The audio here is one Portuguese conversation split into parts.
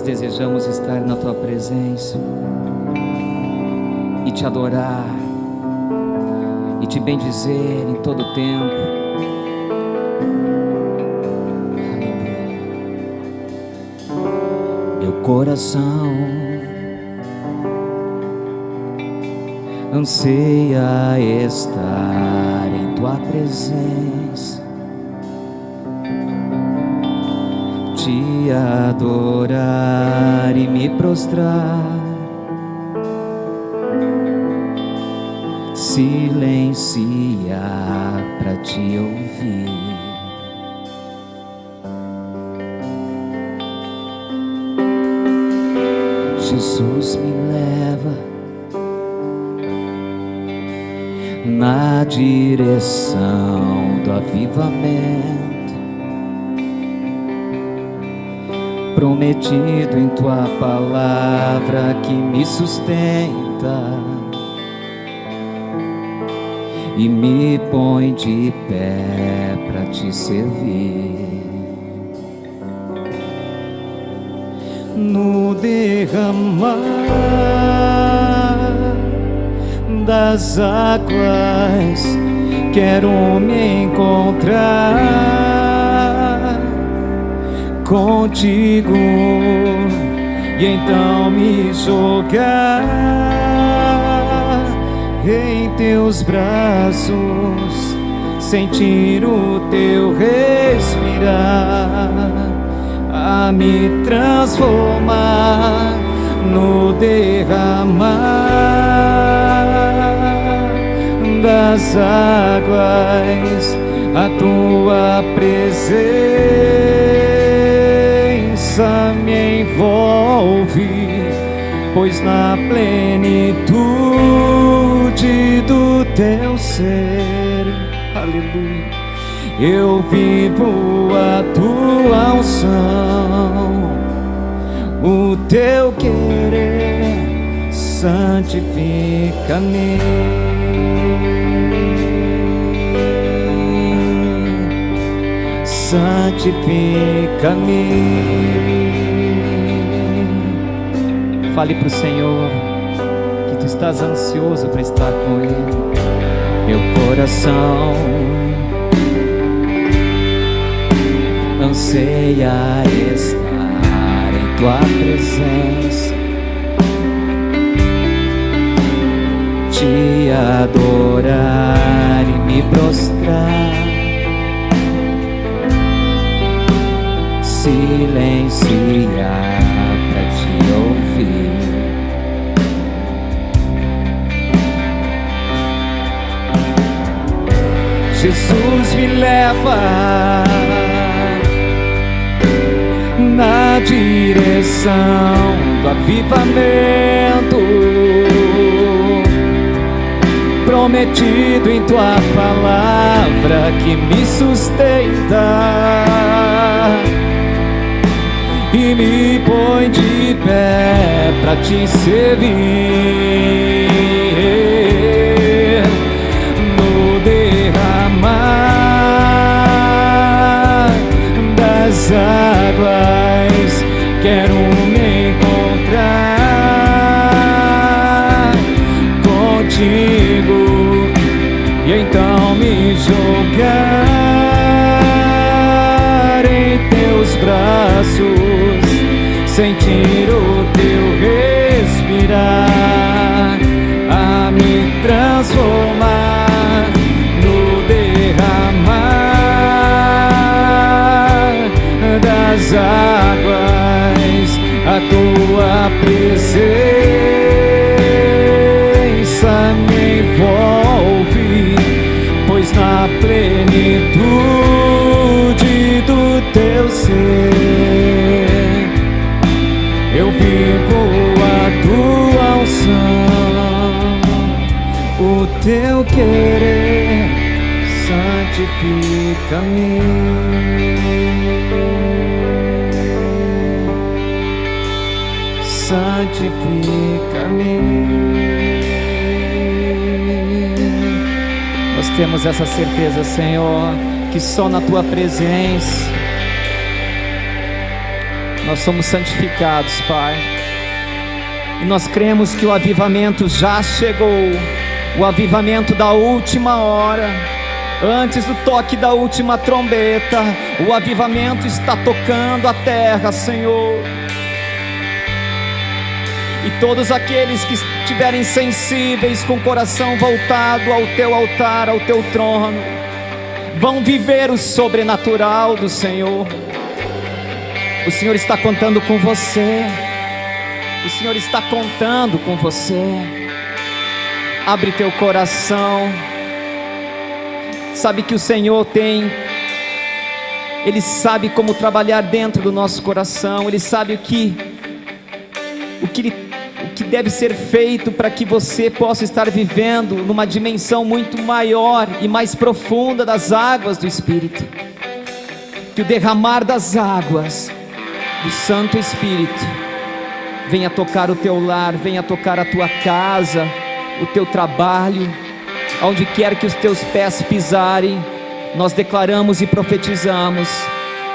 desejamos estar na Tua presença e Te adorar e Te bendizer em todo o tempo. Aleluia. Meu coração anseia estar em Tua presença, Te adorar e me prostrar, silenciar para Te ouvir. Jesus, me leva na direção do avivamento prometido em Tua palavra, que me sustenta e me põe de pé para Te servir. No derramar das águas quero me encontrar contigo e então me jogar em Teus braços, sentir o Teu respirar, a me transformar no derramar das águas. A Tua presença me envolve, pois na plenitude do Teu ser, aleluia, eu vivo a Tua unção, o Teu querer santifica-me. Santifica-me. Fale para o Senhor que tu estás ansioso para estar com Ele. Meu coração anseia estar em Tua presença, Te adorar e me prostrar, silenciar para Te ouvir. Jesus, me leva na direção do avivamento prometido em Tua palavra, que me sustenta e me põe de pé para Te servir. No derramar das águas quero me encontrar contigo e então me jogar em Teus braços, sentir o Teu respirar, a me transformar no derramar das águas. A Tua presença me envolve, pois na plenitude do Teu ser eu vivo a Tua unção, o Teu querer santifica-me. Santifica-me. Nós temos essa certeza, Senhor, que só na Tua presença Nós somos santificados, Pai. E nós cremos que o avivamento já chegou, o avivamento da última hora, antes do toque da última trombeta. O avivamento está tocando a terra, Senhor. E todos aqueles que estiverem sensíveis, com o coração voltado ao teu altar, ao teu trono, vão viver o sobrenatural do Senhor. O Senhor está contando com você. O Senhor está contando com você. Abre teu coração. Sabe que o Senhor Ele sabe como trabalhar dentro do nosso coração. Ele sabe o que deve ser feito para que você possa estar vivendo numa dimensão muito maior e mais profunda das águas do Espírito. Que o derramar das águas do Santo Espírito venha tocar o teu lar, venha tocar a tua casa, o teu trabalho, onde quer que os teus pés pisarem. Nós declaramos e profetizamos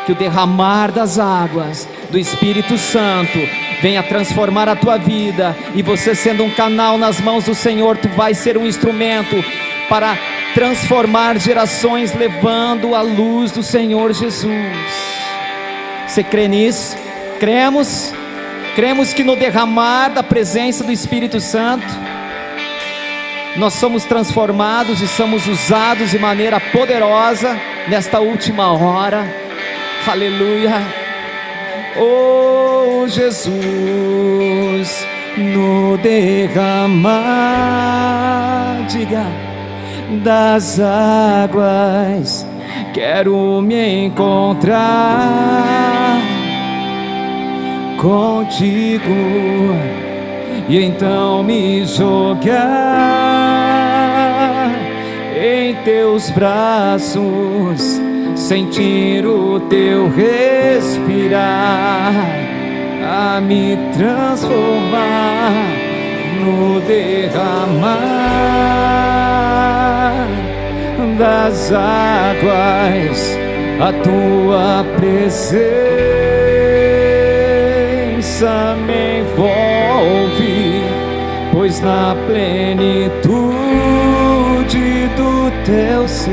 que o derramar das águas do Espírito Santo venha transformar a tua vida, e você, sendo um canal nas mãos do Senhor, tu vai ser um instrumento para transformar gerações, levando a luz do Senhor Jesus. Você crê nisso? Cremos que no derramar da presença do Espírito Santo, nós somos transformados e somos usados de maneira poderosa nesta última hora. Aleluia. Oh Jesus, no derramar, diga, das águas, quero me encontrar contigo, e então me jogar em teus braços, sentir o teu respirar, a me transformar no derramar das águas. A tua presença me envolve, pois na plenitude do teu ser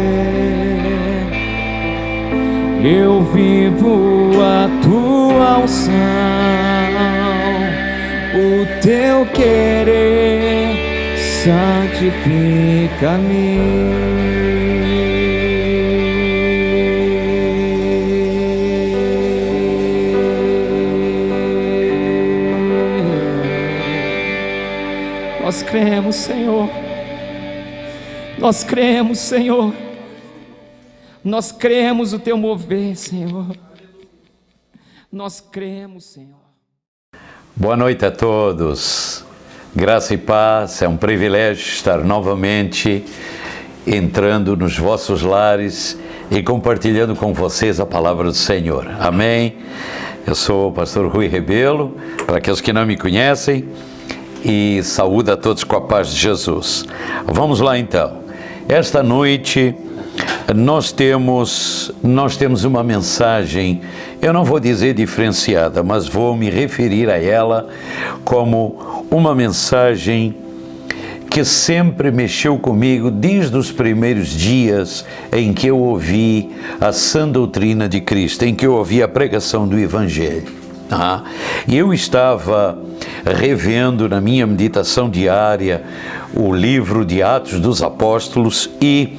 eu vivo a tua unção, o teu querer santifica-me. Nós cremos, Senhor. Nós cremos, Senhor. Nós cremos o teu mover, Senhor. Nós cremos, Senhor. Boa noite a todos. Graça e paz. É um privilégio estar novamente entrando nos vossos lares e compartilhando com vocês a palavra do Senhor. Amém? Eu sou o pastor Rui Rebelo, para aqueles que não me conhecem, e saúdo a todos com a paz de Jesus. Vamos lá então. Esta noite nós temos uma mensagem, eu não vou dizer diferenciada, mas vou me referir a ela como uma mensagem que sempre mexeu comigo desde os primeiros dias em que eu ouvi a sã doutrina de Cristo, em que eu ouvi a pregação do Evangelho. E eu estava revendo na minha meditação diária o livro de Atos dos Apóstolos e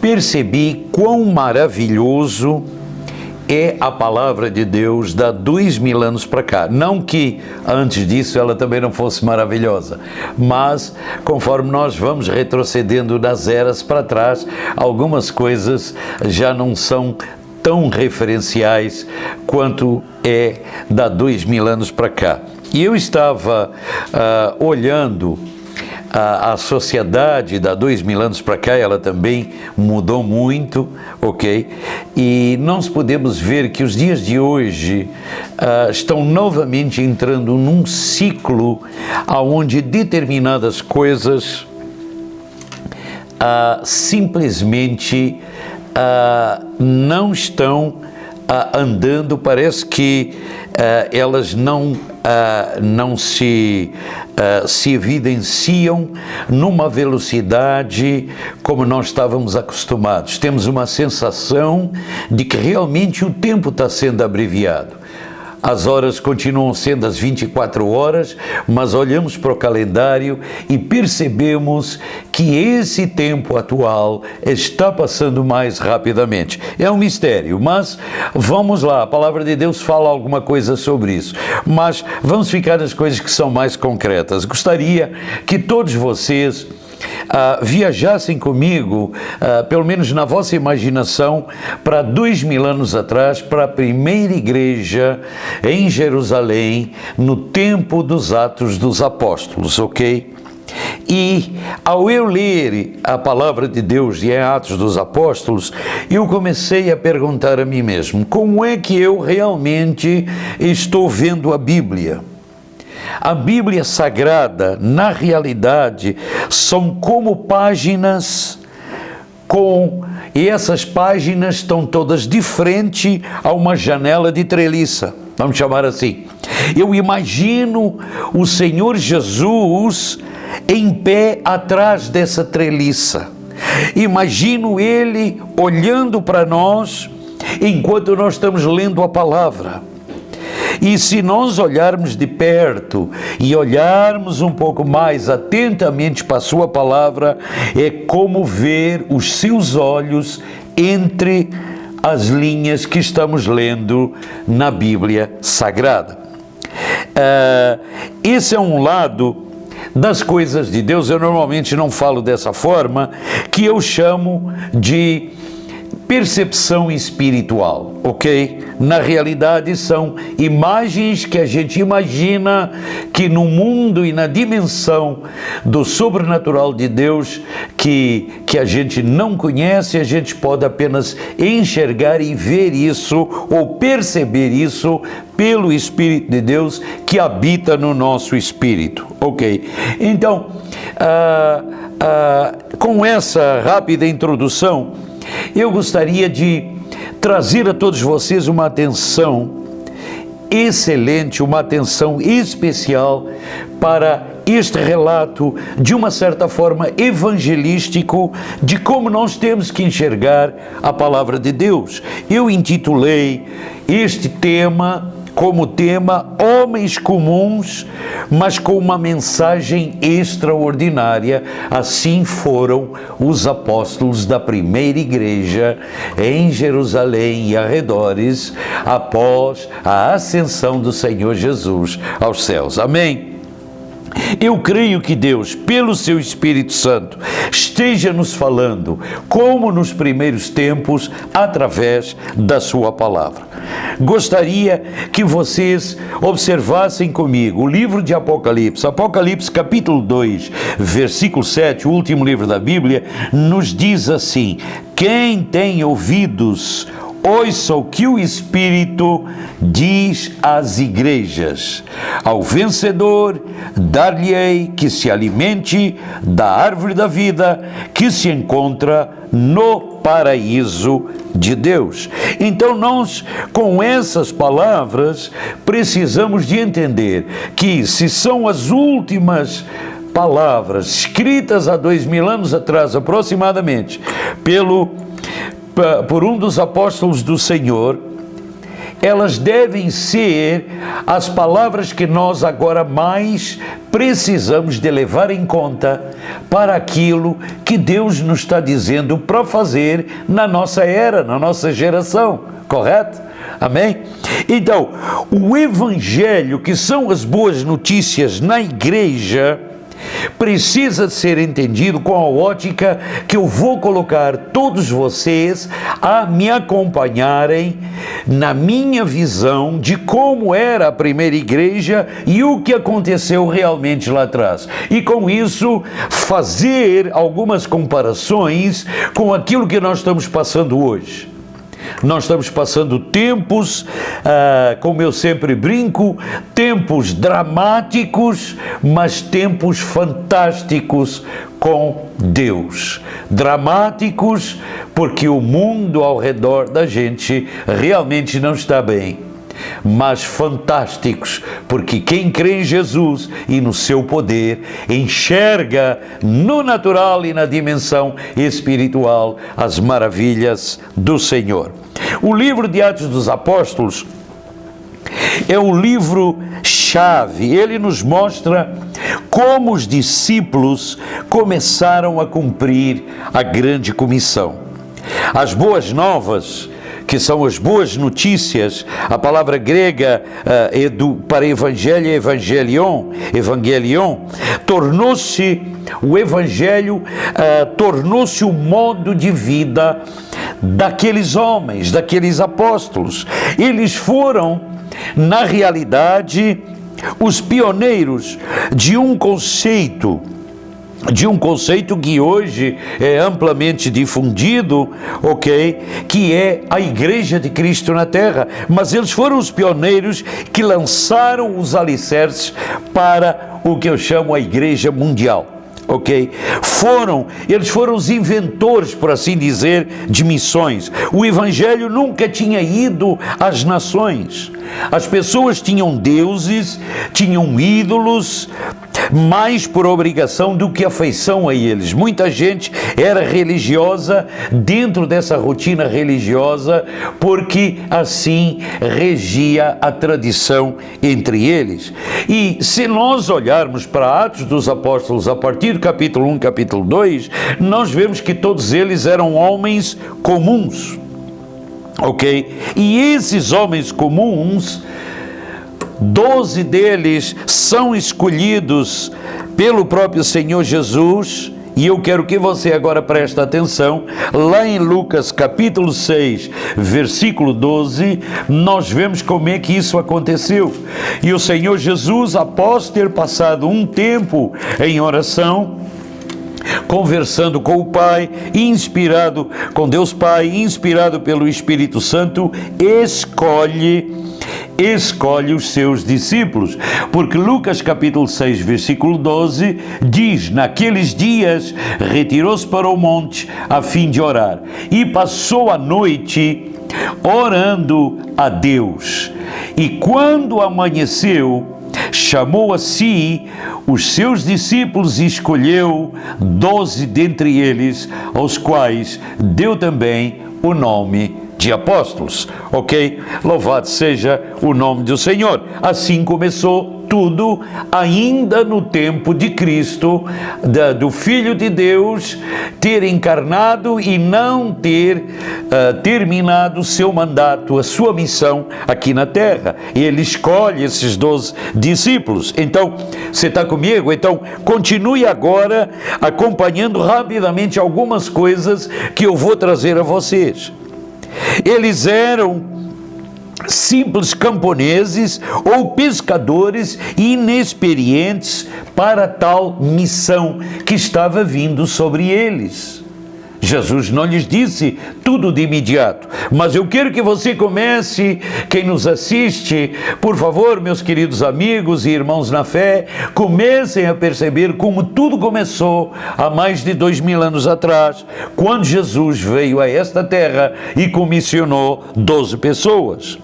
percebi quão maravilhoso é a palavra de Deus de há 2000 anos para cá. Não que antes disso ela também não fosse maravilhosa, mas conforme nós vamos retrocedendo nas eras para trás, algumas coisas já não são tão referenciais quanto é de há 2000 anos para cá. E eu estava olhando a sociedade de há 2000 anos para cá, ela também mudou muito, ok? E nós podemos ver que os dias de hoje estão novamente entrando num ciclo onde determinadas coisas simplesmente não estão andando. Parece que elas não se evidenciam numa velocidade como nós estávamos acostumados. Temos uma sensação de que realmente o tempo está sendo abreviado. As horas continuam sendo as 24 horas, mas olhamos para o calendário e percebemos que esse tempo atual está passando mais rapidamente. É um mistério, mas vamos lá, a palavra de Deus fala alguma coisa sobre isso. Mas vamos ficar nas coisas que são mais concretas. Gostaria que todos vocês viajassem comigo, pelo menos na vossa imaginação, para 2000 anos atrás, para a primeira igreja em Jerusalém, no tempo dos Atos dos Apóstolos, ok? E ao eu ler a palavra de Deus em Atos dos Apóstolos, eu comecei a perguntar a mim mesmo, como é que eu realmente estou vendo a Bíblia? A Bíblia Sagrada, na realidade, são como páginas e essas páginas estão todas de frente a uma janela de treliça, vamos chamar assim. Eu imagino o Senhor Jesus em pé atrás dessa treliça. Imagino Ele olhando para nós enquanto nós estamos lendo a palavra. E se nós olharmos de perto e olharmos um pouco mais atentamente para a sua palavra, é como ver os seus olhos entre as linhas que estamos lendo na Bíblia Sagrada. Esse é um lado das coisas de Deus. Eu normalmente não falo dessa forma, que eu chamo de percepção espiritual, ok? Na realidade são imagens que a gente imagina que no mundo e na dimensão do sobrenatural de Deus que a gente não conhece, a gente pode apenas enxergar e ver isso ou perceber isso pelo Espírito de Deus que habita no nosso espírito, ok? Então, com essa rápida introdução, eu gostaria de trazer a todos vocês uma atenção excelente, uma atenção especial para este relato, de uma certa forma evangelístico, de como nós temos que enxergar a palavra de Deus. Eu intitulei este tema como tema Homens Comuns, mas com uma mensagem extraordinária. Assim foram os apóstolos da primeira igreja em Jerusalém e arredores, após a ascensão do Senhor Jesus aos céus. Amém? Eu creio que Deus, pelo seu Espírito Santo, esteja nos falando, como nos primeiros tempos, através da sua palavra. Gostaria que vocês observassem comigo o livro de Apocalipse. Apocalipse capítulo 2, versículo 7, o último livro da Bíblia, nos diz assim: quem tem ouvidos, ouça o que o Espírito diz às igrejas. Ao vencedor, dar-lhe-ei que se alimente da árvore da vida que se encontra no paraíso de Deus. Então nós, com essas palavras, precisamos de entender que se são as últimas palavras escritas há 2000 anos atrás, aproximadamente, por um dos apóstolos do Senhor, elas devem ser as palavras que nós agora mais precisamos de levar em conta para aquilo que Deus nos está dizendo para fazer na nossa era, na nossa geração, correto? Amém? Então, o Evangelho, que são as boas notícias na igreja, precisa ser entendido com a ótica que eu vou colocar todos vocês a me acompanharem na minha visão de como era a primeira igreja e o que aconteceu realmente lá atrás. E com isso, fazer algumas comparações com aquilo que nós estamos passando hoje. Nós estamos passando tempos, como eu sempre brinco, tempos dramáticos, mas tempos fantásticos com Deus. Dramáticos porque o mundo ao redor da gente realmente não está bem. mas fantásticos, porque quem crê em Jesus e no seu poder enxerga no natural e na dimensão espiritual as maravilhas do Senhor. O livro de Atos dos Apóstolos é o livro-chave. Ele nos mostra como os discípulos começaram a cumprir a grande comissão. As boas novas, que são as boas notícias, a palavra grega para evangelho é evangelion, tornou-se o evangelho, tornou-se o modo de vida daqueles homens, daqueles apóstolos. Eles foram, na realidade, os pioneiros de um conceito que hoje é amplamente difundido, que é a Igreja de Cristo na Terra. Mas eles foram os pioneiros que lançaram os alicerces para o que eu chamo a Igreja Mundial. Eles foram os inventores, por assim dizer, de missões. O Evangelho nunca tinha ido às nações. As pessoas tinham deuses, tinham ídolos, mais por obrigação do que afeição a eles. Muita gente era religiosa dentro dessa rotina religiosa, porque assim regia a tradição entre eles. E se nós olharmos para Atos dos Apóstolos, a partir do capítulo 1, capítulo 2, nós vemos que todos eles eram homens comuns. E esses homens comuns, 12 deles são escolhidos pelo próprio Senhor Jesus, e eu quero que você agora preste atenção. Lá em Lucas capítulo 6, versículo 12, nós vemos como é que isso aconteceu. E o Senhor Jesus, após ter passado um tempo em oração, conversando com o Pai, inspirado com Deus Pai, inspirado pelo Espírito Santo, escolhe os seus discípulos, porque Lucas capítulo 6, versículo 12 diz: naqueles dias retirou-se para o monte a fim de orar, e passou a noite orando a Deus. E quando amanheceu, chamou a si os seus discípulos e escolheu 12 dentre eles, aos quais deu também o nome de apóstolos. Louvado seja o nome do Senhor. Assim começou tudo, ainda no tempo de Cristo, do Filho de Deus ter encarnado e não ter terminado o seu mandato, a sua missão aqui na terra. Ele escolhe esses 12 discípulos. Então, você está comigo? Então, continue agora acompanhando rapidamente algumas coisas que eu vou trazer a vocês. Eles eram simples camponeses ou pescadores inexperientes para tal missão que estava vindo sobre eles. Jesus não lhes disse tudo de imediato, mas eu quero que você comece, quem nos assiste, por favor, meus queridos amigos e irmãos na fé, comecem a perceber como tudo começou há mais de 2000 anos atrás, quando Jesus veio a esta terra e comissionou 12 pessoas.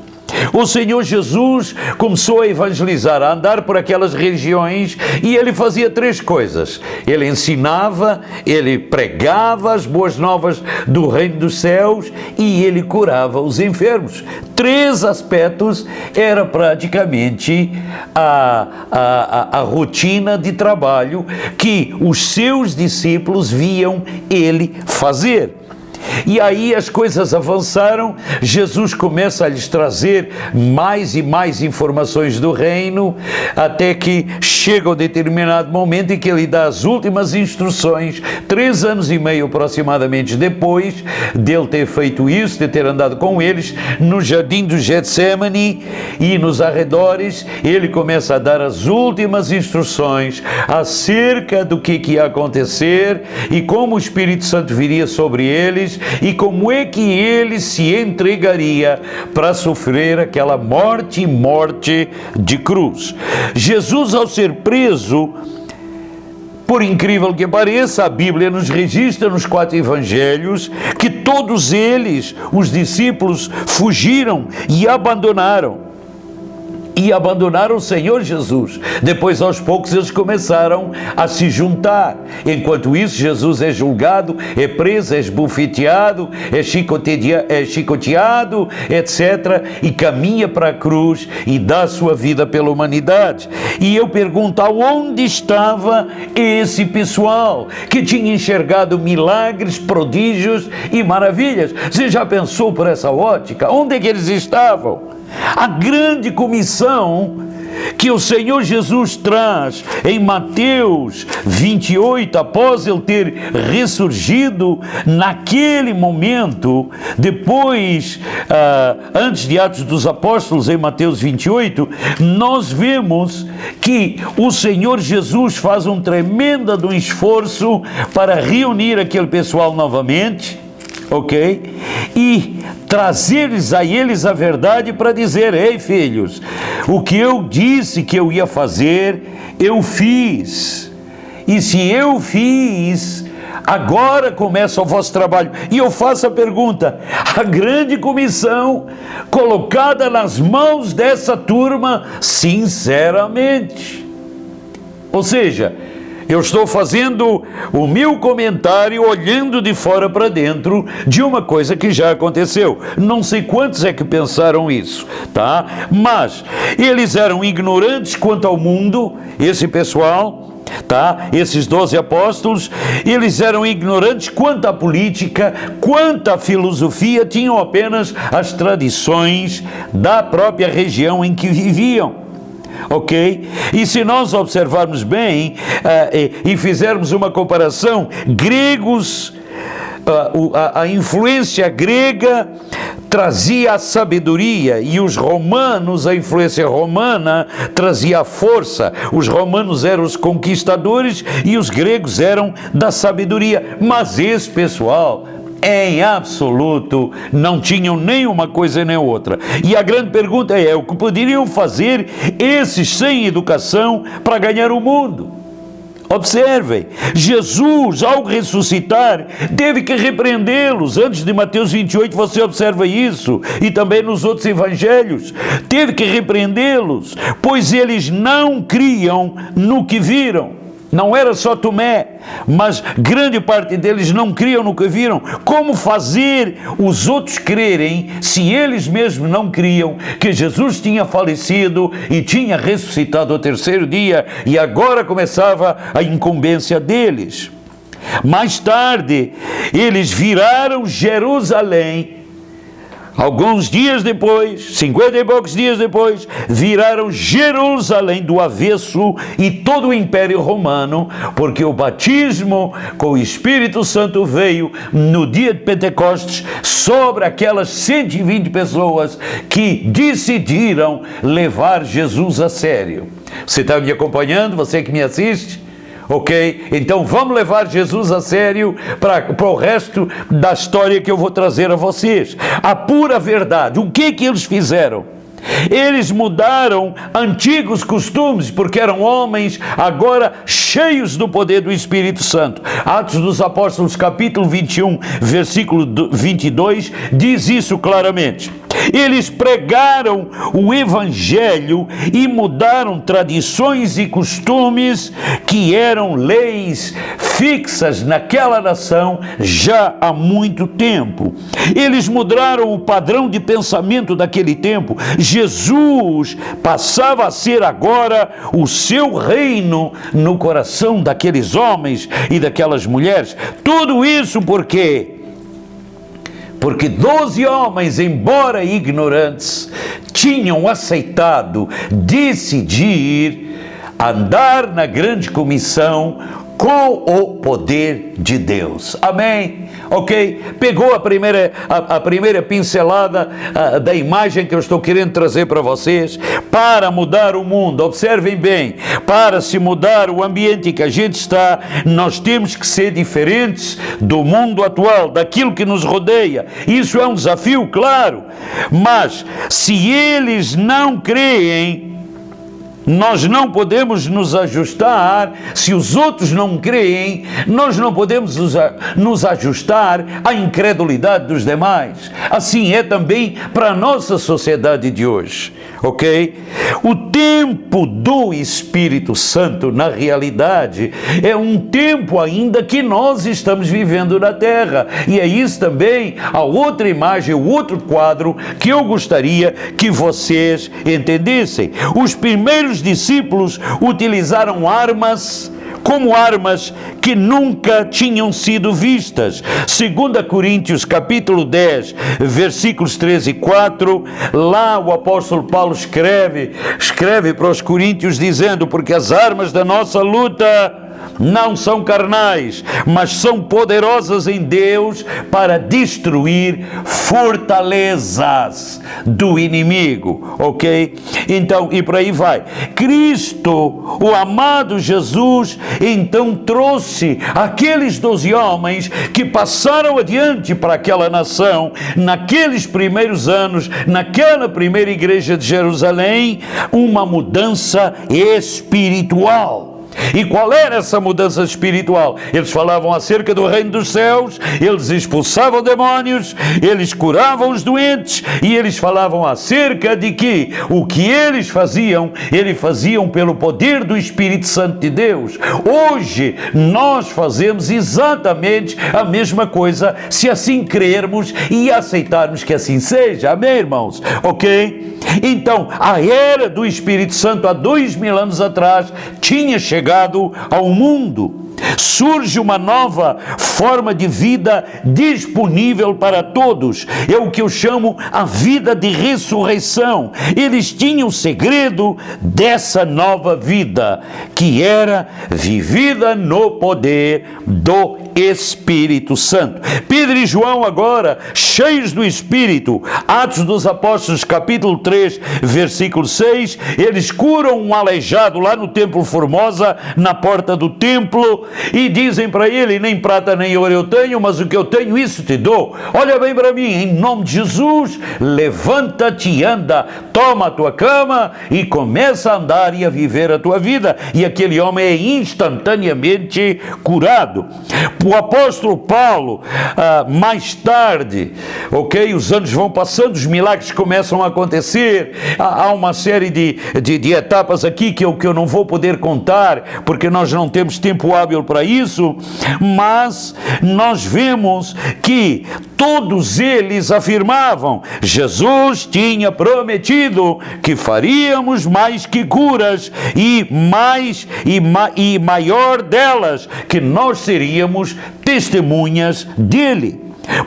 O Senhor Jesus começou a evangelizar, a andar por aquelas regiões, e ele fazia 3 coisas. Ele ensinava, ele pregava as boas novas do reino dos céus e ele curava os enfermos. 3 aspectos era praticamente a rotina de trabalho que os seus discípulos viam ele fazer. E aí as coisas avançaram, Jesus começa a lhes trazer mais e mais informações do reino, até que chega um determinado momento em que ele dá as últimas instruções, 3 anos e meio aproximadamente depois dele ter feito isso, de ter andado com eles no jardim do Getsemane e nos arredores. Ele começa a dar as últimas instruções acerca do que ia acontecer e como o Espírito Santo viria sobre eles, e como é que ele se entregaria para sofrer aquela morte de cruz. Jesus, ao ser preso, por incrível que pareça, a Bíblia nos registra nos 4 evangelhos que todos eles, os discípulos, fugiram e abandonaram. e abandonaram o Senhor Jesus. Depois, aos poucos, eles começaram a se juntar. Enquanto isso, Jesus é julgado, é preso, é esbofeteado, é chicoteado, etc. E caminha para a cruz e dá a sua vida pela humanidade. E eu pergunto, aonde estava esse pessoal que tinha enxergado milagres, prodígios e maravilhas? Você já pensou por essa ótica? Onde é que eles estavam? A grande comissão que o Senhor Jesus traz em Mateus 28, após ele ter ressurgido naquele momento, depois, antes de Atos dos Apóstolos, em Mateus 28, nós vemos que o Senhor Jesus faz um tremendo esforço para reunir aquele pessoal novamente, ok? E trazer-lhes a eles a verdade para dizer, ei filhos, o que eu disse que eu ia fazer, eu fiz. E se eu fiz, agora começa o vosso trabalho. E eu faço a pergunta, a grande comissão colocada nas mãos dessa turma, sinceramente. Ou seja, eu estou fazendo o meu comentário olhando de fora para dentro de uma coisa que já aconteceu. Não sei quantos é que pensaram isso, tá? Mas eles eram ignorantes quanto ao mundo, esse pessoal, tá? Esses 12 apóstolos, eles eram ignorantes quanto à política, quanto à filosofia, tinham apenas as tradições da própria região em que viviam. Ok? E se nós observarmos bem e fizermos uma comparação, gregos, a influência grega trazia a sabedoria e os romanos, a influência romana, trazia a força. Os romanos eram os conquistadores e os gregos eram da sabedoria. Mas esse pessoal, em absoluto, não tinham nem uma coisa nem outra. E a grande pergunta é, o que poderiam fazer esses sem educação para ganhar o mundo? Observem, Jesus, ao ressuscitar, teve que repreendê-los. Antes de Mateus 28, você observa isso, e também nos outros evangelhos. Teve que repreendê-los, pois eles não criam no que viram. Não era só Tomé, mas grande parte deles não criam no que viram. Como fazer os outros crerem se eles mesmos não criam que Jesus tinha falecido e tinha ressuscitado ao terceiro dia e agora começava a incumbência deles? Mais tarde, eles viraram Jerusalém. Alguns dias depois, 50 e poucos dias depois, viraram Jerusalém do avesso e todo o Império Romano, porque o batismo com o Espírito Santo veio no dia de Pentecostes sobre aquelas 120 pessoas que decidiram levar Jesus a sério. Você está me acompanhando? Você que me assiste? Ok? Então vamos levar Jesus a sério para o resto da história que eu vou trazer a vocês. A pura verdade. O que eles fizeram? Eles mudaram antigos costumes, porque eram homens agora cheios do poder do Espírito Santo. Atos dos Apóstolos, capítulo 21, versículo 22, diz isso claramente. Eles pregaram o Evangelho e mudaram tradições e costumes que eram leis fixas naquela nação já há muito tempo. Eles mudaram o padrão de pensamento daquele tempo. Jesus passava a ser agora o seu reino no coração daqueles homens e daquelas mulheres. Tudo isso por quê? Porque 12 homens, embora ignorantes, tinham aceitado decidir andar na grande comissão com o poder de Deus. Amém? Ok? Pegou a primeira pincelada da imagem que eu estou querendo trazer para vocês. Para mudar o mundo, observem bem, para se mudar o ambiente que a gente está, nós temos que ser diferentes do mundo atual, daquilo que nos rodeia. Isso é um desafio, claro, mas se eles não creem, nós não podemos nos ajustar. Se os outros não creem, nós não podemos nos ajustar à incredulidade dos demais. Assim é também para a nossa sociedade de hoje. ok? O tempo do Espírito Santo, na realidade, é um tempo ainda que nós estamos vivendo na Terra. E é isso também a outra imagem, o outro quadro que eu gostaria que vocês entendessem. Os primeiros discípulos utilizaram armas como armas que nunca tinham sido vistas. 2 Coríntios capítulo 10, versículos 13 e 4, lá o apóstolo Paulo escreve para os coríntios dizendo: porque as armas da nossa luta não são carnais, mas são poderosas em Deus para destruir fortalezas do inimigo, ok? Então, e por aí vai. Cristo, o amado Jesus, então trouxe aqueles 12 homens que passaram adiante para aquela nação, naqueles primeiros anos, naquela primeira igreja de Jerusalém, uma mudança espiritual. E qual era essa mudança espiritual? Eles falavam acerca do reino dos céus, eles expulsavam demônios, eles curavam os doentes, e eles falavam acerca de que o que eles faziam pelo poder do Espírito Santo de Deus. Hoje nós fazemos exatamente a mesma coisa, se assim crermos e aceitarmos que assim seja. Amém, irmãos? Ok? Então, a era do Espírito Santo há 2000 anos atrás tinha chegado ao mundo. Surge uma nova forma de vida disponível para todos. É o que eu chamo a vida de ressurreição. Eles tinham o segredo dessa nova vida, que era vivida no poder do Espírito Santo. Pedro e João agora, cheios do Espírito, Atos dos Apóstolos capítulo 3, versículo 6, eles curam um aleijado lá no Templo Formosa, na porta do templo, e dizem para ele: nem prata nem ouro eu tenho, mas o que eu tenho, isso te dou. Olha bem para mim, em nome de Jesus, levanta-te e anda, toma a tua cama e começa a andar e a viver a tua vida. E aquele homem é instantaneamente curado. O apóstolo Paulo, mais tarde, ok, os anos vão passando, os milagres começam a acontecer, há uma série de etapas aqui que eu não vou poder contar, porque nós não temos tempo hábil para isso, mas nós vemos que todos eles afirmavam: Jesus tinha prometido que faríamos mais que curas, e maior delas, que nós seríamos testemunhas dele.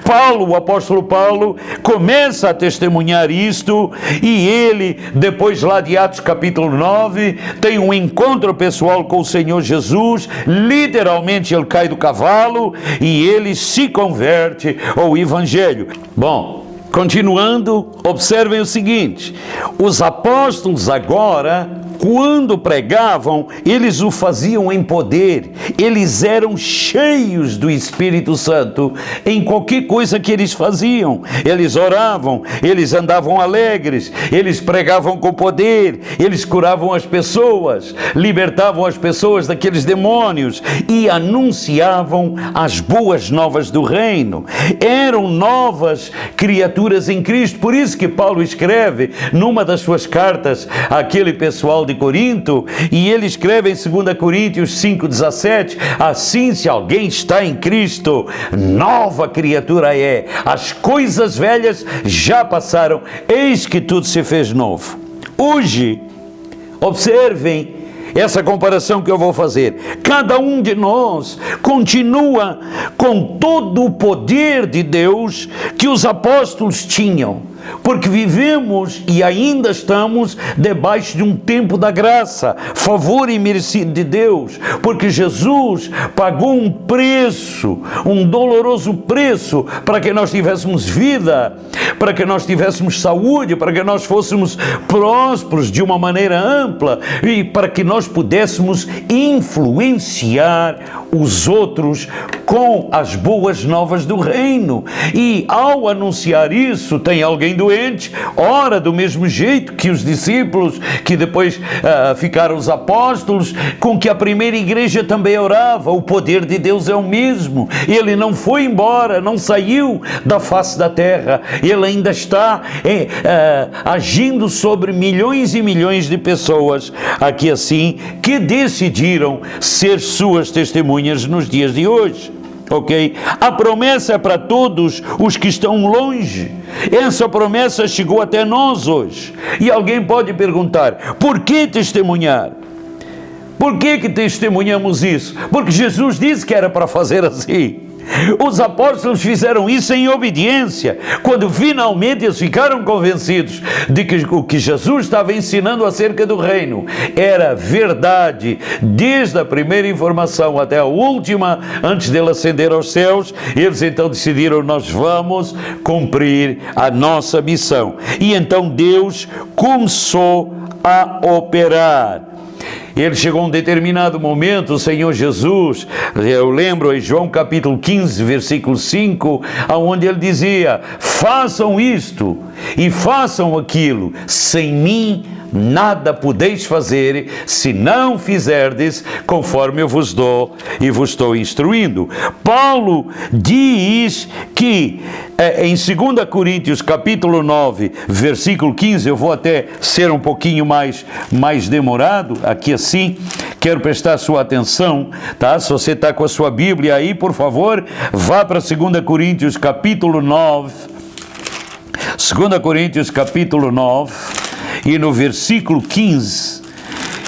Paulo, o apóstolo Paulo, começa a testemunhar isto, e ele, depois lá de Atos capítulo 9, tem um encontro pessoal com o Senhor Jesus. Literalmente ele cai do cavalo e ele se converte ao Evangelho. Bom, continuando, observem o seguinte: os apóstolos agora, quando pregavam, eles o faziam em poder, eles eram cheios do Espírito Santo em qualquer coisa que eles faziam. Eles oravam, eles andavam alegres, eles pregavam com poder, eles curavam as pessoas, libertavam as pessoas daqueles demônios e anunciavam as boas novas do reino. Eram novas criaturas em Cristo. Por isso que Paulo escreve numa das suas cartas àquele pessoal de Corinto, e ele escreve em 2 Coríntios 5,17: assim, se alguém está em Cristo, nova criatura é, as coisas velhas já passaram, eis que tudo se fez novo. Hoje, observem essa comparação que eu vou fazer. Cada um de nós continua com todo o poder de Deus que os apóstolos tinham, porque vivemos e ainda estamos debaixo de um tempo da graça, favor imerecido de Deus, porque Jesus pagou um preço, um doloroso preço, para que nós tivéssemos vida, para que nós tivéssemos saúde, para que nós fôssemos prósperos de uma maneira ampla, e para que nós pudéssemos influenciar os outros com as boas novas do reino. E ao anunciar isso, tem alguém doente, ora do mesmo jeito que os discípulos, que depois ficaram os apóstolos, com que a primeira igreja também orava. O poder de Deus é o mesmo. Ele não foi embora, não saiu da face da terra. Ele ainda está agindo sobre milhões e milhões de pessoas aqui assim, que decidiram ser suas testemunhas nos dias de hoje. Ok? A promessa é para todos os que estão longe. Essa promessa chegou até nós hoje. E alguém pode perguntar: por que testemunhar? Por que testemunhamos isso? Porque Jesus disse que era para fazer assim. Os apóstolos fizeram isso em obediência, quando finalmente eles ficaram convencidos de que o que Jesus estava ensinando acerca do reino era verdade, desde a primeira informação até a última, antes dele ascender aos céus. Eles então decidiram: nós vamos cumprir a nossa missão. E então Deus começou a operar. Ele chegou a um determinado momento, o Senhor Jesus, eu lembro em João capítulo 15, versículo 5, onde ele dizia: façam isto e façam aquilo, sem mim nada podeis fazer, se não fizerdes conforme eu vos dou e vos estou instruindo. Paulo diz que em 2 Coríntios capítulo 9, versículo 15, eu vou até ser um pouquinho mais demorado, aqui assim, quero prestar sua atenção, tá? Se você está com a sua Bíblia aí, por favor, vá para 2 Coríntios capítulo 9, 2 Coríntios capítulo 9, e no versículo 15,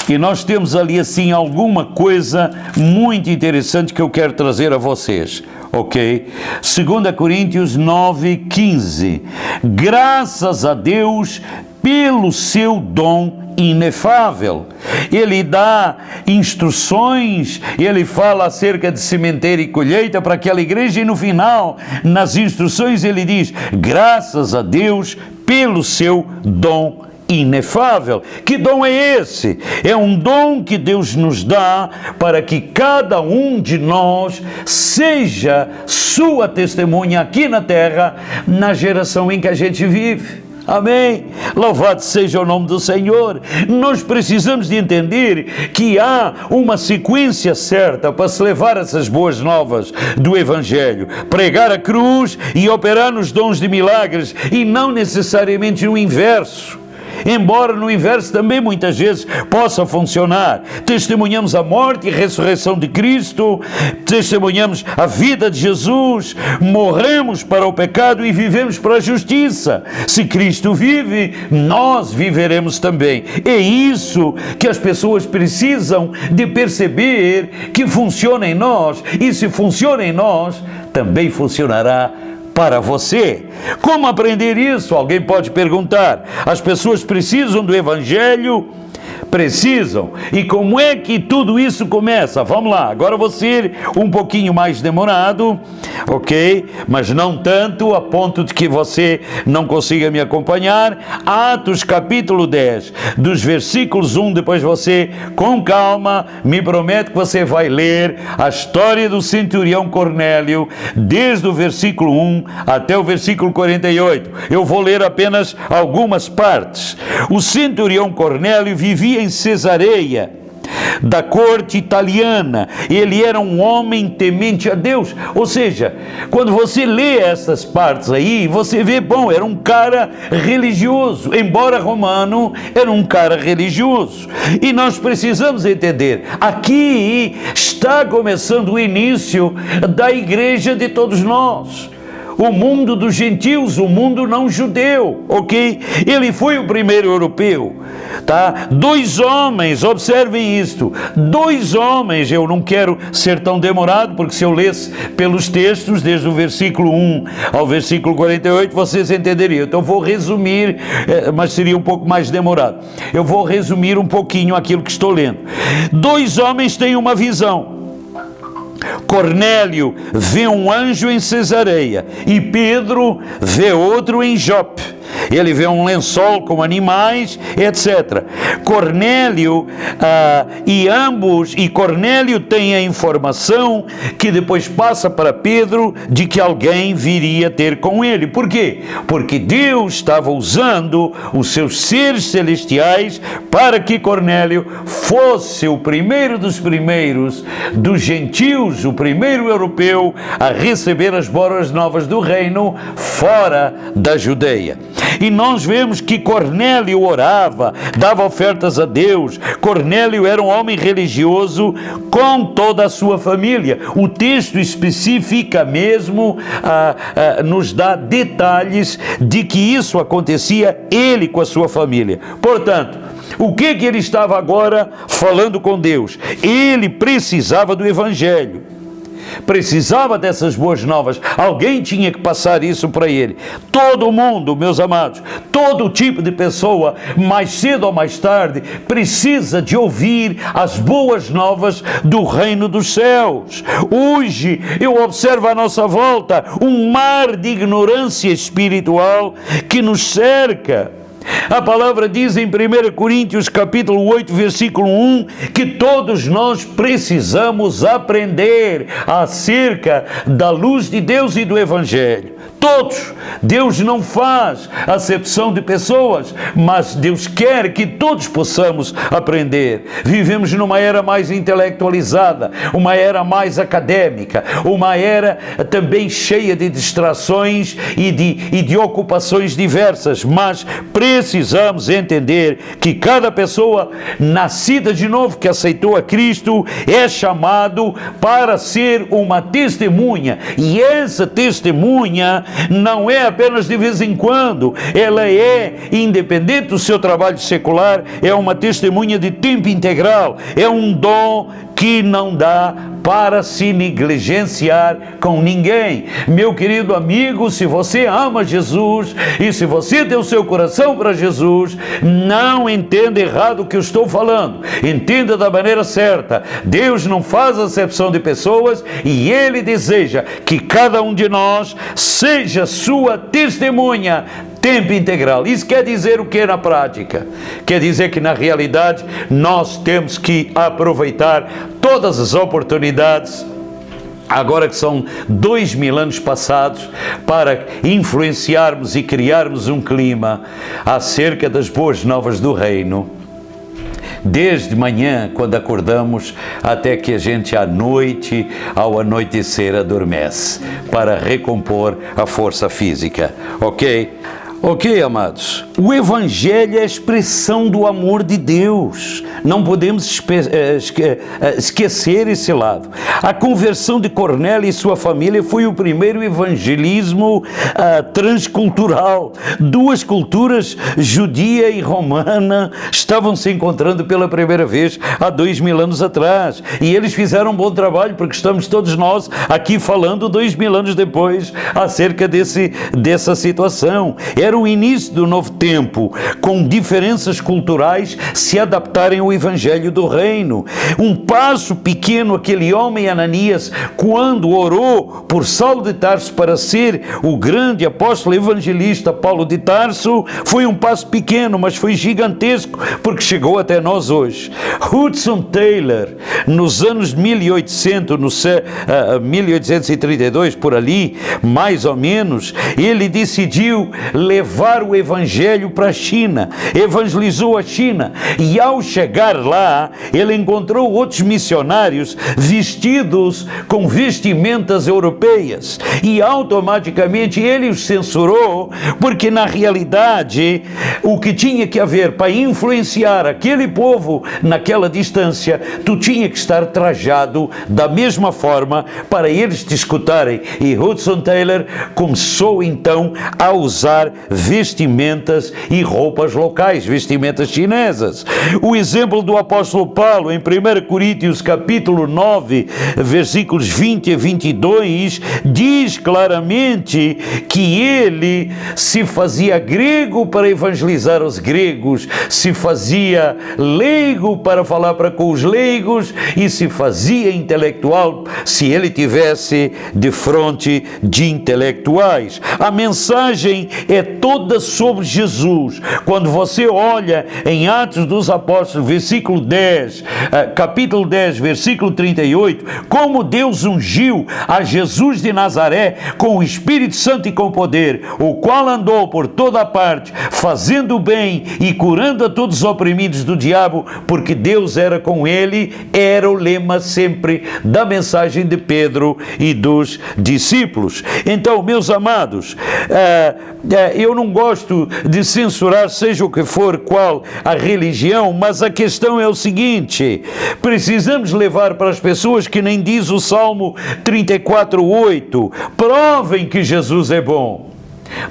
e nós temos ali assim alguma coisa muito interessante que eu quero trazer a vocês, ok? 2 Coríntios 9, 15, graças a Deus pelo seu dom inefável. Ele dá instruções, ele fala acerca de sementeira e colheita para aquela igreja, e no final, nas instruções, ele diz: graças a Deus pelo seu dom inefável. Que dom é esse? É um dom que Deus nos dá para que cada um de nós seja sua testemunha aqui na terra, na geração em que a gente vive. Amém? Louvado seja o nome do Senhor. Nós precisamos de entender que há uma sequência certa para se levar essas boas novas do Evangelho: pregar a cruz e operar nos dons de milagres, e não necessariamente o inverso. Embora no inverso também muitas vezes possa funcionar. Testemunhamos a morte e ressurreição de Cristo, testemunhamos a vida de Jesus, morremos para o pecado e vivemos para a justiça. Se Cristo vive, nós viveremos também. É isso que as pessoas precisam de perceber, que funciona em nós, e se funciona em nós, também funcionará para você. Como aprender isso? Alguém pode perguntar. As pessoas precisam do Evangelho? Precisam. E como é que tudo isso começa? Vamos lá, agora eu vou ser um pouquinho mais demorado, ok? Mas não tanto a ponto de que você não consiga me acompanhar. Atos capítulo 10, dos versículos 1, depois você, com calma, me promete que você vai ler a história do centurião Cornélio, desde o versículo 1 até o versículo 48. Eu vou ler apenas algumas partes. O centurião Cornélio vivia em Cesareia, da corte italiana. Ele era um homem temente a Deus. Ou seja, quando você lê essas partes aí, você vê, bom, era um cara religioso. Embora romano, era um cara religioso. E nós precisamos entender, aqui está começando o início da igreja de todos nós. O mundo dos gentios, o mundo não judeu, ok? Ele foi o primeiro europeu, tá? 2 homens, observem isto, 2 homens, eu não quero ser tão demorado, porque se eu lesse pelos textos, desde o versículo 1 ao versículo 48, vocês entenderiam. Então vou resumir, mas seria um pouco mais demorado. Eu vou resumir um pouquinho aquilo que estou lendo. 2 homens têm uma visão. Cornélio vê um anjo em Cesareia e Pedro vê outro em Jope. ele vê um lençol com animais, etc. Cornélio, Cornélio tem a informação que depois passa para Pedro de que alguém viria ter com ele. Por quê? Porque Deus estava usando os seus seres celestiais para que Cornélio fosse o primeiro dos primeiros dos gentios, o primeiro europeu a receber as boas novas do reino fora da Judeia. E nós vemos que Cornélio orava, dava ofertas a Deus. Cornélio era um homem religioso com toda a sua família. O texto especifica mesmo, nos dá detalhes de que isso acontecia, ele com a sua família. Portanto, o que ele estava agora falando com Deus? Ele precisava do Evangelho. Precisava dessas boas novas, alguém tinha que passar isso para ele. Todo mundo, meus amados, todo tipo de pessoa, mais cedo ou mais tarde, precisa de ouvir as boas novas do reino dos céus. Hoje eu observo à nossa volta um mar de ignorância espiritual que nos cerca. A palavra diz em 1 Coríntios capítulo 8, versículo 1, que todos nós precisamos aprender acerca da luz de Deus e do Evangelho. Todos. Deus não faz acepção de pessoas, mas Deus quer que todos possamos aprender. Vivemos numa era mais intelectualizada, uma era mais acadêmica, uma era também cheia de distrações e de ocupações diversas, mas precisamos entender que cada pessoa nascida de novo, que aceitou a Cristo, é chamado para ser uma testemunha, e essa testemunha não é apenas de vez em quando, ela é, independente do seu trabalho secular, é uma testemunha de tempo integral, é um dom que não dá para se negligenciar com ninguém. Meu querido amigo, se você ama Jesus e se você tem o seu coração para Jesus, não entenda errado o que eu estou falando, entenda da maneira certa. Deus não faz acepção de pessoas e Ele deseja que cada um de nós seja sua testemunha tempo integral. Isso quer dizer o que na prática? Quer dizer que na realidade nós temos que aproveitar todas as oportunidades, agora que são 2000 anos passados, para influenciarmos e criarmos um clima acerca das boas novas do reino, desde manhã, quando acordamos, até que a gente à noite, ao anoitecer, adormece, para recompor a força física, ok? Ok, amados, o Evangelho é a expressão do amor de Deus, não podemos esquecer esse lado. A conversão de Cornélio e sua família foi o primeiro evangelismo transcultural. Duas culturas, judia e romana, estavam se encontrando pela primeira vez há 2000 anos atrás, e eles fizeram um bom trabalho, porque estamos todos nós aqui falando 2000 anos depois acerca dessa situação. Era o início do novo tempo, com diferenças culturais se adaptarem ao Evangelho do Reino. Um passo pequeno, aquele homem Ananias, quando orou por Saulo de Tarso para ser o grande apóstolo evangelista Paulo de Tarso, foi um passo pequeno, mas foi gigantesco, porque chegou até nós hoje. Hudson Taylor, nos anos 1832, por ali, mais ou menos, ele decidiu levar o Evangelho para a China, evangelizou a China, e ao chegar lá, ele encontrou outros missionários vestidos com vestimentas europeias, e automaticamente ele os censurou, porque na realidade o que tinha que haver para influenciar aquele povo naquela distância, tu tinha que estar trajado da mesma forma para eles te escutarem. E Hudson Taylor começou então a usar vestimentas comidas e roupas locais, vestimentas chinesas. O exemplo do apóstolo Paulo em 1 Coríntios capítulo 9, versículos 20 a 22, diz claramente que ele se fazia grego para evangelizar os gregos, se fazia leigo para falar para com os leigos e se fazia intelectual se ele tivesse de frente de intelectuais. A mensagem é toda sobre Jesus. Quando você olha em Atos dos Apóstolos, versículo 10, capítulo 10, versículo 38, como Deus ungiu a Jesus de Nazaré com o Espírito Santo e com poder, o qual andou por toda a parte, fazendo bem e curando a todos os oprimidos do diabo, porque Deus era com ele, era o lema sempre da mensagem de Pedro e dos discípulos. Então, meus amados, eu não gosto de censurar seja o que for qual a religião, mas a questão é o seguinte: precisamos levar para as pessoas que nem diz o Salmo 34:8, provem que Jesus é bom.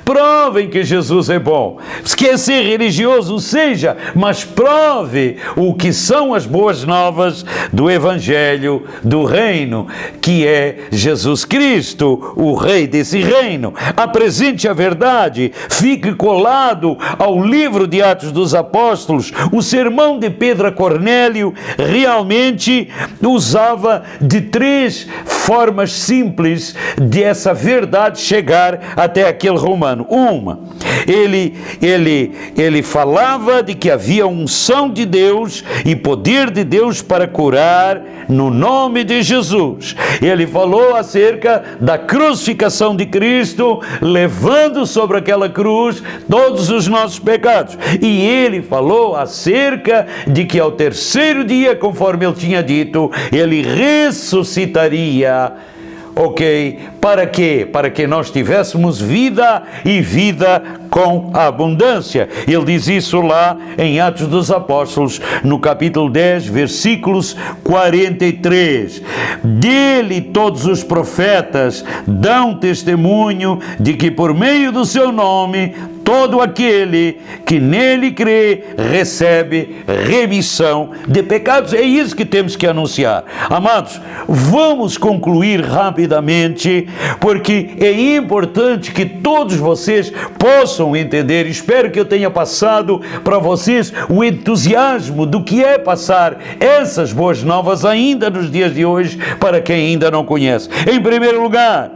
Provem que Jesus é bom. Se quer ser religioso, seja, mas prove o que são as boas novas do Evangelho do Reino, que é Jesus Cristo, o Rei desse reino. Apresente a verdade, fique colado ao livro de Atos dos Apóstolos. O sermão de Pedro a Cornélio realmente usava de 3 formas simples de essa verdade chegar até aquele romano. Uma, ele falava de que havia unção de Deus e poder de Deus para curar no nome de Jesus. Ele falou acerca da crucificação de Cristo, levando sobre aquela cruz todos os nossos pecados. E ele falou acerca de que ao 3º dia, conforme ele tinha dito, ele ressuscitaria. Ok, para quê? Para que nós tivéssemos vida e vida com abundância. Ele diz isso lá em Atos dos Apóstolos, no capítulo 10, versículos 43. Dele todos os profetas dão testemunho de que por meio do seu nome todo aquele que nele crê recebe remissão de pecados. É isso que temos que anunciar. Amados, vamos concluir rapidamente, porque é importante que todos vocês possam entender. Espero que eu tenha passado para vocês o entusiasmo do que é passar essas boas novas ainda nos dias de hoje, para quem ainda não conhece. Em primeiro lugar,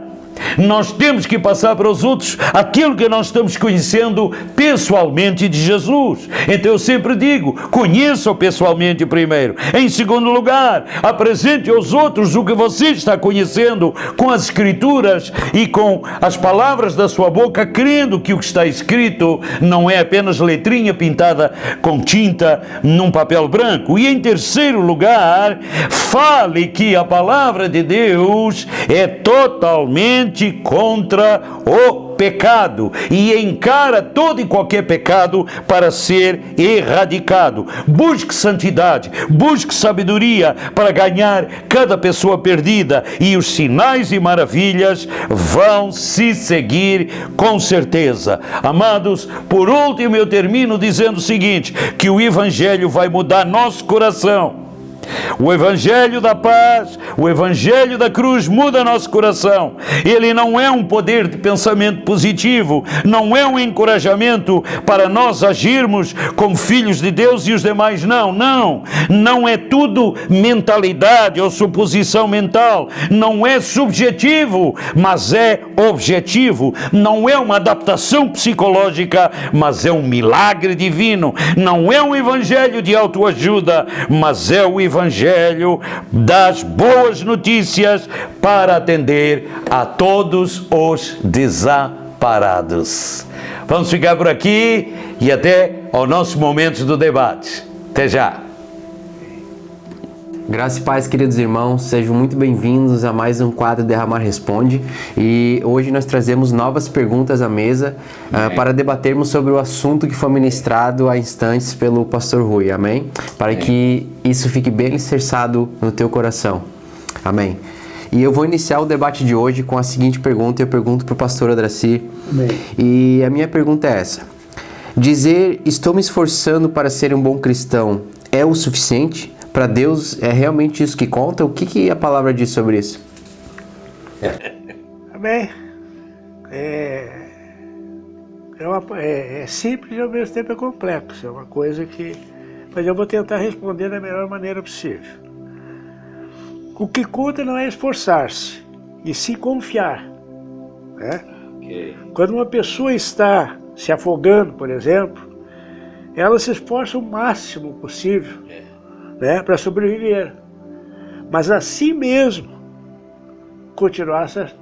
nós temos que passar para os outros aquilo que nós estamos conhecendo pessoalmente de Jesus. Então eu sempre digo, conheça-o pessoalmente primeiro. Em segundo lugar, apresente aos outros o que você está conhecendo com as Escrituras e com as palavras da sua boca, crendo que o que está escrito não é apenas letrinha pintada com tinta num papel branco. E em terceiro lugar, fale que a palavra de Deus é totalmente contra o pecado e encara todo e qualquer pecado para ser erradicado. Busque santidade, busque sabedoria para ganhar cada pessoa perdida, e os sinais e maravilhas vão se seguir com certeza. Amados, por último eu termino dizendo o seguinte, que o Evangelho vai mudar nosso coração. O Evangelho da paz, o Evangelho da cruz muda nosso coração. Ele não é um poder de pensamento positivo, não é um encorajamento para nós agirmos como filhos de Deus e os demais não é tudo mentalidade ou suposição mental, não é subjetivo, mas é objetivo, não é uma adaptação psicológica, mas é um milagre divino, não é um evangelho de autoajuda, mas é o evangelho das boas notícias para atender a todos os desamparados. Vamos ficar por aqui e até ao nosso momento do debate. Até já! Graça e paz, queridos irmãos, sejam muito bem-vindos a mais um quadro Derramar Responde, e hoje nós trazemos novas perguntas à mesa para debatermos sobre o assunto que foi ministrado há instantes pelo pastor Rui, amém? Para que isso fique bem alicerçado no teu coração, amém? E eu vou iniciar o debate de hoje com a seguinte pergunta, eu pergunto para o pastor Adraci, e a minha pergunta é essa: Dizer estou me esforçando para ser um bom cristão é o suficiente? Para Deus é realmente isso que conta? O que a palavra diz sobre isso? Amém. É simples e ao mesmo tempo é complexo. É uma coisa que... Mas eu vou tentar responder da melhor maneira possível. O que conta não é esforçar-se, e sim confiar. Né? Ok. Quando uma pessoa está se afogando, por exemplo, ela se esforça o máximo possível, né, para sobreviver. Mas assim mesmo,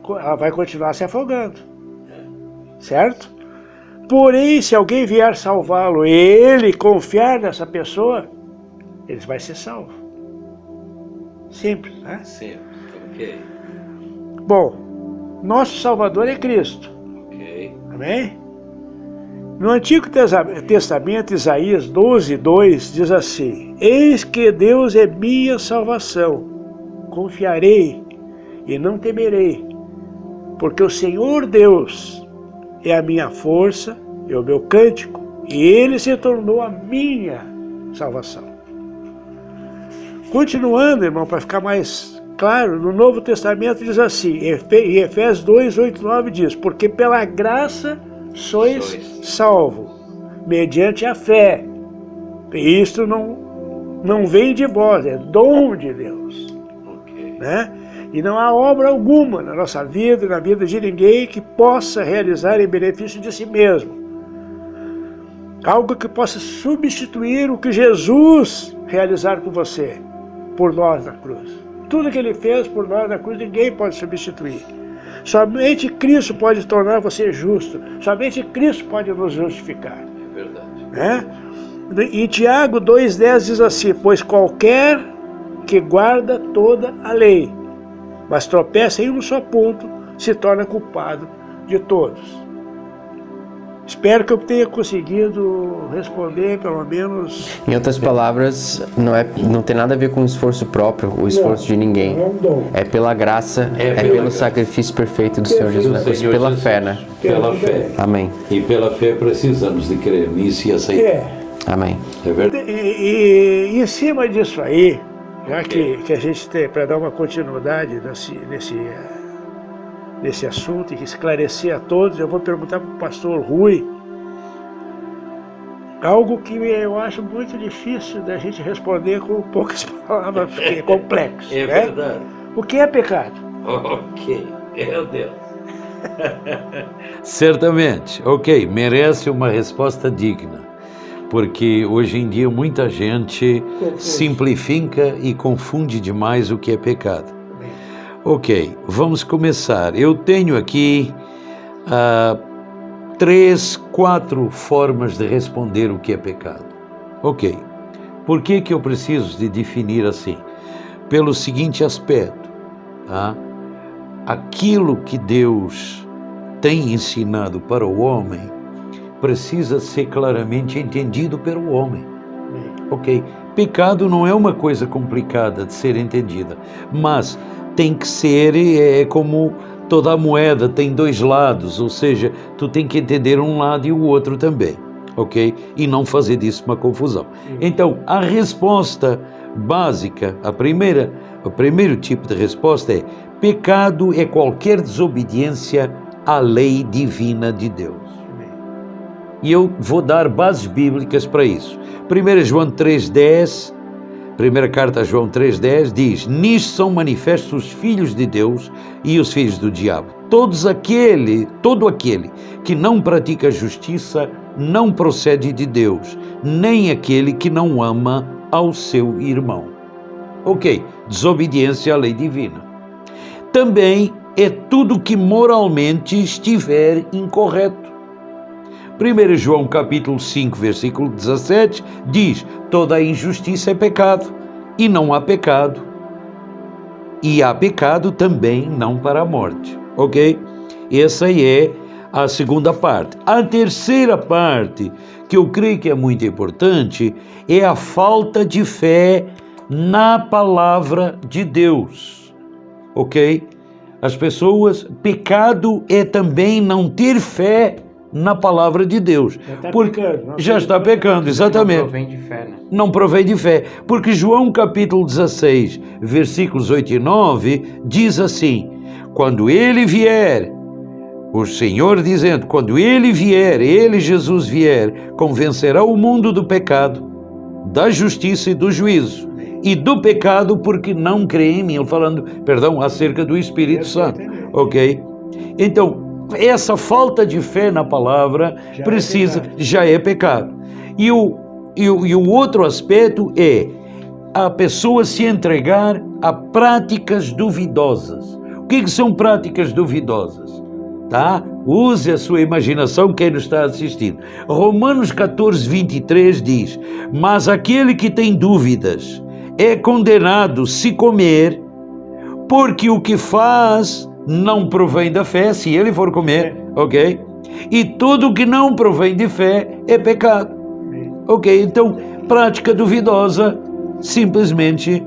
ela vai continuar se afogando. Certo? Porém, se alguém vier salvá-lo e ele confiar nessa pessoa, ele vai ser salvo. Simples, né? Sim, ok. Bom, nosso Salvador é Cristo. Ok. Amém? No Antigo Testamento, Isaías 12:2 diz assim: Eis que Deus é minha salvação, confiarei e não temerei, porque o Senhor Deus é a minha força e o meu cântico, e Ele se tornou a minha salvação. Continuando, irmão, para ficar mais claro, no Novo Testamento diz assim, em Efésios 2:8-9 diz: Porque pela graça sois salvo, mediante a fé. E isto não vem de vós, é dom de Deus. Ok. Né? E não há obra alguma na nossa vida e na vida de ninguém que possa realizar em benefício de si mesmo. Algo que possa substituir o que Jesus realizar com você, por nós na cruz. Tudo que Ele fez por nós na cruz, ninguém pode substituir. Somente Cristo pode tornar você justo. Somente Cristo pode nos justificar. É verdade. Né? Em Tiago 2:10 diz assim: Pois qualquer que guarda toda a lei, mas tropeça em um só ponto, se torna culpado de todos. Espero que eu tenha conseguido responder, pelo menos... Em outras palavras, não tem nada a ver com o esforço próprio, o esforço de ninguém. É um dom. É pela graça, É é pela pelo graça. sacrifício perfeito do Senhor Jesus na cruz, Senhor pela Jesus. fé, né? Pela fé. Amém. E pela fé precisamos de crer nisso e aceitar. Amém. É verdade? E em cima disso aí, já que a gente tem, para dar uma continuidade nesse assunto e esclarecer a todos, eu vou perguntar para o pastor Rui algo que eu acho muito difícil da gente responder com poucas palavras, porque é complexo. É né? verdade. O que é pecado? Ok, meu Deus. Certamente, ok, merece uma resposta digna, porque hoje em dia muita gente simplifica e confunde demais o que é pecado. Ok, vamos começar. Eu tenho aqui 3, 4 formas de responder o que é pecado. Ok, por que eu preciso de definir assim? Pelo seguinte aspecto, tá? Aquilo que Deus tem ensinado para o homem precisa ser claramente entendido pelo homem. Ok, pecado não é uma coisa complicada de ser entendida, mas tem que ser como toda a moeda tem 2 lados, ou seja, tu tem que entender um lado e o outro também, ok? E não fazer disso uma confusão. Então, a resposta básica, o primeiro tipo de resposta é: pecado é qualquer desobediência à lei divina de Deus. E eu vou dar bases bíblicas para isso. 1 João 3:10, primeira carta a João 3:10 diz: Nisto são manifestos os filhos de Deus e os filhos do diabo. Todo aquele que não pratica justiça não procede de Deus, nem aquele que não ama ao seu irmão. Ok, desobediência à lei divina. Também é tudo que moralmente estiver incorreto. 1 João capítulo 5, versículo 17, diz: toda a injustiça é pecado, e não há pecado. E há pecado também não para a morte. Ok? Essa é a segunda parte. A terceira parte, que eu creio que é muito importante, é a falta de fé na palavra de Deus. Ok? As pessoas, pecado é também não ter fé na palavra de Deus. Já está pecando, exatamente. Não provém de fé, né? Não provém de fé. Porque João capítulo 16, versículos 8 e 9, diz assim: quando ele vier, o Senhor dizendo, quando ele vier, ele, Jesus, vier, convencerá o mundo do pecado, da justiça e do juízo. E do pecado porque não crê em mim. Ele falando, perdão, acerca do Espírito Santo. Ok? Então, essa falta de fé na palavra já é pecado. E o outro aspecto é a pessoa se entregar a práticas duvidosas. O que são práticas duvidosas? Tá? Use a sua imaginação, quem nos está assistindo. Romanos 14, 23 diz: mas aquele que tem dúvidas é condenado se comer, porque o que faz não provém da fé, se ele for comer, ok? E tudo que não provém de fé é pecado, ok? Então, prática duvidosa simplesmente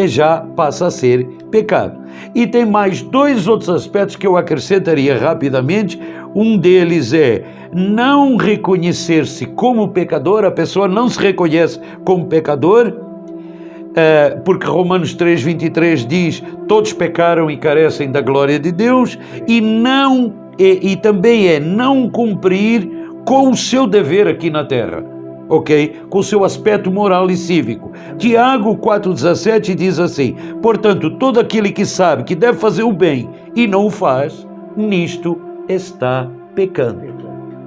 já passa a ser pecado. E tem mais dois outros aspectos que eu acrescentaria rapidamente. Um deles é não reconhecer-se como pecador. A pessoa não se reconhece como pecador, porque Romanos 3, 23 diz: todos pecaram e carecem da glória de Deus, e também é não cumprir com o seu dever aqui na terra, ok? Com o seu aspecto moral e cívico. Tiago 4,17 diz assim: portanto, todo aquele que sabe que deve fazer o bem e não o faz, nisto está pecando,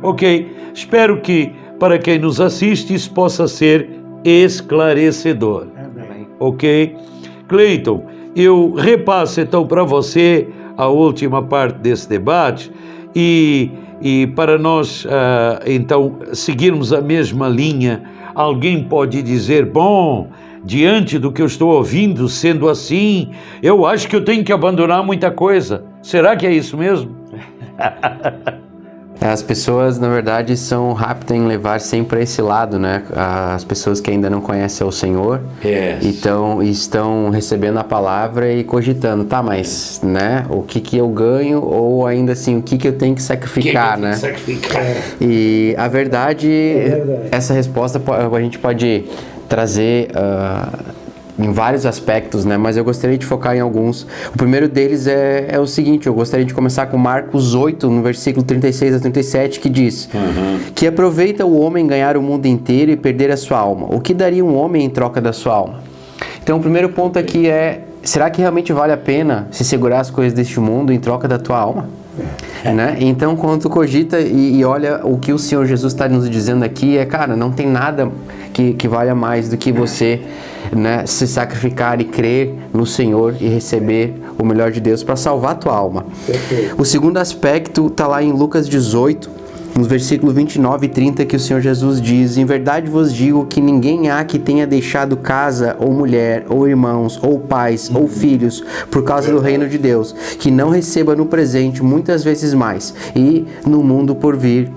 ok? Espero que para quem nos assiste isso possa ser esclarecedor. Ok? Cleiton, eu repasso então para você a última parte desse debate e para nós então seguirmos a mesma linha, alguém pode dizer, bom, diante do que eu estou ouvindo, sendo assim, eu acho que eu tenho que abandonar muita coisa. Será que é isso mesmo? As pessoas, na verdade, são rápidas em levar sempre a esse lado, né? As pessoas que ainda não conhecem o Senhor estão recebendo a palavra e cogitando, tá, mas, né? O que eu ganho ou ainda assim, o que eu tenho que sacrificar, né? E a verdade, essa resposta a gente pode trazer em vários aspectos, né? Mas eu gostaria de focar em alguns. O primeiro deles é o seguinte: eu gostaria de começar com Marcos 8, no versículo 36 a 37, que diz: que aproveita o homem ganhar o mundo inteiro e perder a sua alma. O que daria um homem em troca da sua alma? Então, o primeiro ponto aqui é: será que realmente vale a pena se segurar as coisas deste mundo em troca da tua alma? Né? Então, quando tu cogita e olha o que o Senhor Jesus está nos dizendo aqui, cara, não tem nada que valha mais do que você, né, se sacrificar e crer no Senhor e receber o melhor de Deus para salvar a tua alma. Perfeito. O segundo aspecto está lá em Lucas 18, nos versículos 29 e 30, que o Senhor Jesus diz: em verdade vos digo que ninguém há que tenha deixado casa, ou mulher, ou irmãos, ou pais, ou filhos, por causa do reino de Deus, que não receba no presente muitas vezes mais, e no mundo por vir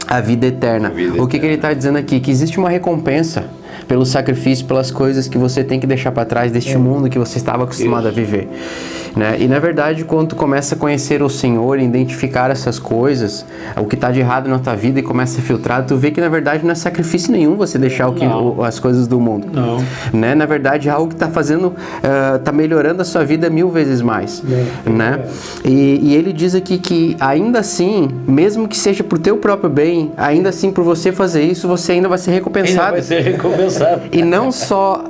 a vida eterna. O que ele está dizendo aqui? Que existe uma recompensa pelo sacrifício, pelas coisas que você tem que deixar para trás deste mundo que você estava acostumado a viver, né? E na verdade, quando tu começa a conhecer o Senhor e identificar essas coisas, o que está de errado na tua vida, e começa a filtrar, tu vê que na verdade não é sacrifício nenhum você deixar as coisas do mundo, né? Na verdade é algo que está fazendo, está melhorando a sua vida 1000 vezes mais, né? E ele diz aqui que ainda assim, mesmo que seja pro teu próprio bem, ainda assim por você fazer isso, você ainda vai ser recompensado. E não só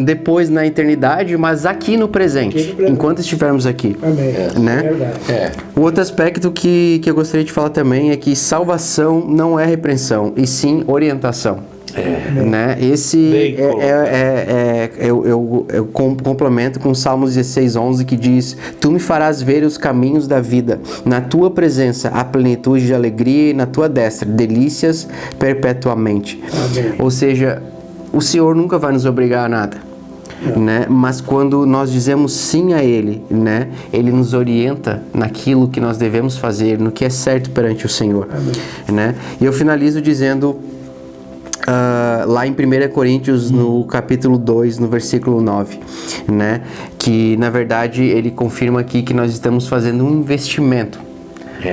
depois na eternidade, mas aqui no presente, enquanto estivermos aqui. Amém. Né? O outro aspecto que eu gostaria de falar também é que salvação não é repreensão, e sim orientação. Né? Esse eu complemento com Salmos 16:11, que diz: tu me farás ver os caminhos da vida, na tua presença há plenitude de alegria, e na tua destra delícias perpetuamente. Amém. Ou seja, o Senhor nunca vai nos obrigar a nada, né? Mas quando nós dizemos sim a Ele, né? Ele nos orienta naquilo que nós devemos fazer, no que é certo perante o Senhor. Né? E eu finalizo dizendo lá em 1 Coríntios, no capítulo 2, no versículo 9, né? Que na verdade ele confirma aqui que nós estamos fazendo um investimento,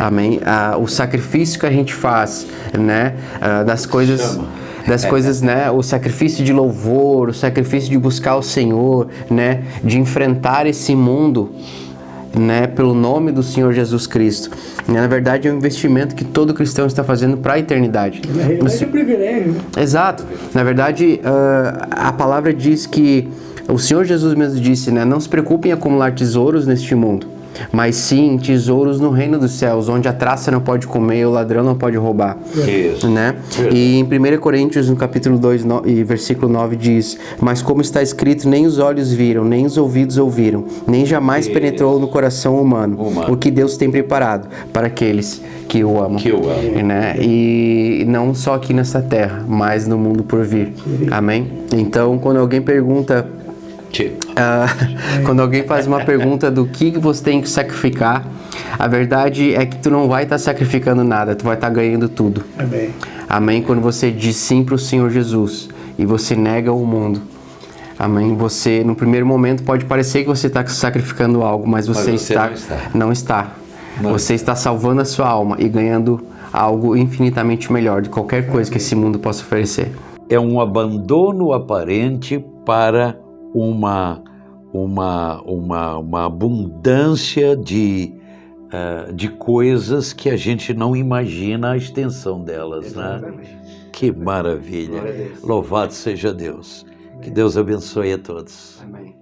Amém? O sacrifício que a gente faz, né? Das coisas... né? O sacrifício de louvor, o sacrifício de buscar o Senhor, né? De enfrentar esse mundo, né? Pelo nome do Senhor Jesus Cristo. Na verdade, é um investimento que todo cristão está fazendo para a eternidade. Na realidade é um privilégio, né? Exato. Na verdade, a palavra diz que o Senhor Jesus mesmo disse, né? Não se preocupem em acumular tesouros neste mundo, mas sim tesouros no reino dos céus, onde a traça não pode comer e o ladrão não pode roubar. Isso. Né? E em 1 Coríntios, no capítulo 2 e versículo 9 diz: mas como está escrito, nem os olhos viram, nem os ouvidos ouviram, nem jamais penetrou no coração humano o que Deus tem preparado para aqueles que o amam. Né? E não só aqui nessa terra, mas no mundo por vir. Amém? Então, quando alguém pergunta... quando alguém faz uma pergunta do que você tem que sacrificar, a verdade é que tu não vai estar sacrificando nada, tu vai estar ganhando tudo. Amém. Amém? Quando você diz sim para o Senhor Jesus e você nega o mundo. Amém? Você, no primeiro momento, pode parecer que você está sacrificando algo, mas você não está. Você está salvando a sua alma e ganhando algo infinitamente melhor de qualquer coisa que esse mundo possa oferecer. É um abandono aparente para uma abundância de coisas que a gente não imagina a extensão delas, né? Que maravilha! Louvado seja Deus! Que Deus abençoe a todos. Amém.